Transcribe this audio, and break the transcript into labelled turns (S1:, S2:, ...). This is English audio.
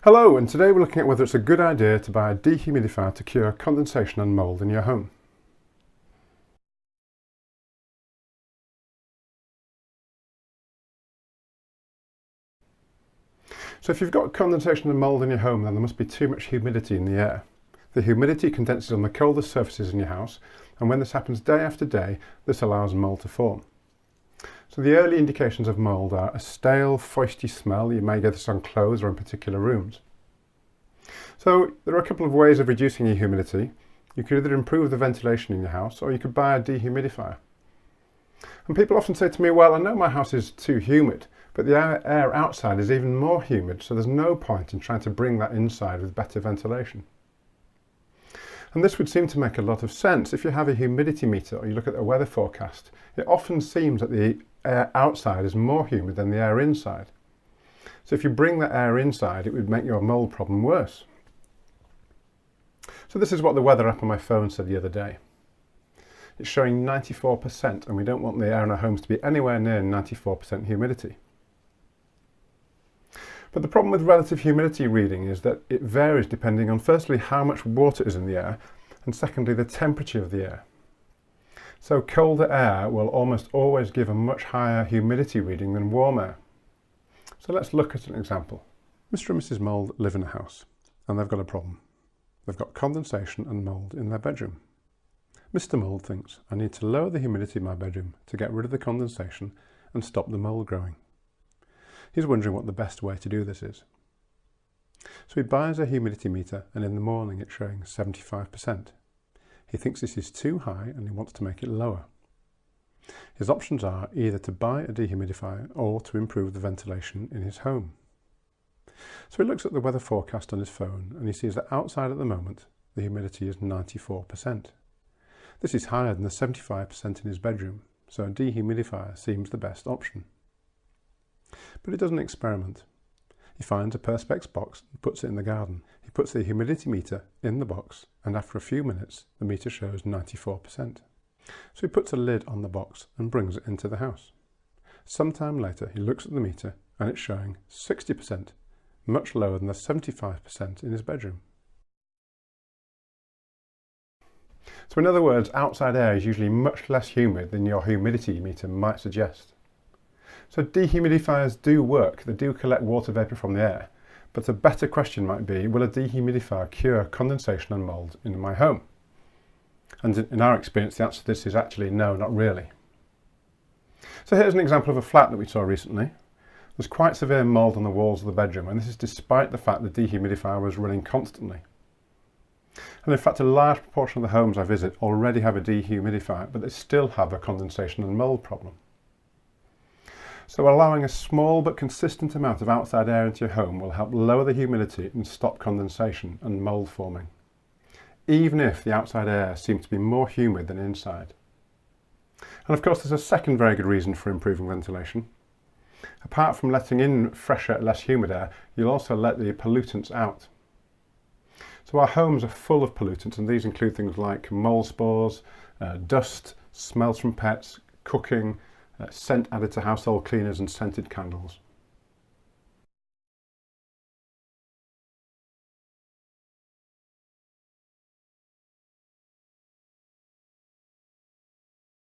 S1: Hello, and today we're looking at whether it's a good idea to buy a dehumidifier to cure condensation and mould in your home. So if you've got condensation and mould in your home, then there must be too much humidity in the air. The humidity condenses on the coldest surfaces in your house, and when this happens day after day, this allows mould to form. So the early indications of mould are a stale, foisty smell. You may get this on clothes or in particular rooms. So there are a couple of ways of reducing your humidity. You could either improve the ventilation in your house, or you could buy a dehumidifier. And people often say to me, well, I know my house is too humid, but the air outside is even more humid, so there's no point in trying to bring that inside with better ventilation. And this would seem to make a lot of sense. If you have a humidity meter or you look at a weather forecast, it often seems that the air outside is more humid than the air inside. So if you bring the air inside, it would make your mould problem worse. So this is what the weather app on my phone said the other day. It's showing 94%, and we don't want the air in our homes to be anywhere near 94% humidity. But the problem with relative humidity reading is that it varies depending on, firstly, how much water is in the air, and secondly, the temperature of the air. So colder air will almost always give a much higher humidity reading than warm air. So let's look at an example. Mr. and Mrs. Mould live in a house, and they've got a problem. They've got condensation and mould in their bedroom. Mr. Mould thinks, I need to lower the humidity in my bedroom to get rid of the condensation and stop the mould growing. He's wondering what the best way to do this is. So he buys a humidity meter, and in the morning it's showing 75%. He thinks this is too high and he wants to make it lower. His options are either to buy a dehumidifier or to improve the ventilation in his home. So he looks at the weather forecast on his phone, and he sees that outside at the moment the humidity is 94%. This is higher than the 75% in his bedroom, so a dehumidifier seems the best option. But he does an experiment. He finds a Perspex box and puts it in the garden. He puts the humidity meter in the box, and after a few minutes the meter shows 94%. So he puts a lid on the box and brings it into the house. Sometime later he looks at the meter and it's showing 60%, much lower than the 75% in his bedroom. So in other words, outside air is usually much less humid than your humidity meter might suggest. So dehumidifiers do work. They do collect water vapour from the air. But a better question might be, will a dehumidifier cure condensation and mould in my home? And in our experience, the answer to this is actually no, not really. So here's an example of a flat that we saw recently. There's quite severe mould on the walls of the bedroom, and this is despite the fact the dehumidifier was running constantly. And in fact, a large proportion of the homes I visit already have a dehumidifier, but they still have a condensation and mould problem. So allowing a small but consistent amount of outside air into your home will help lower the humidity and stop condensation and mould forming, even if the outside air seems to be more humid than inside. And of course, there's a second very good reason for improving ventilation. Apart from letting in fresher, less humid air, you'll also let the pollutants out. So our homes are full of pollutants, and these include things like mold spores, dust, smells from pets, cooking, scent added to household cleaners and scented candles.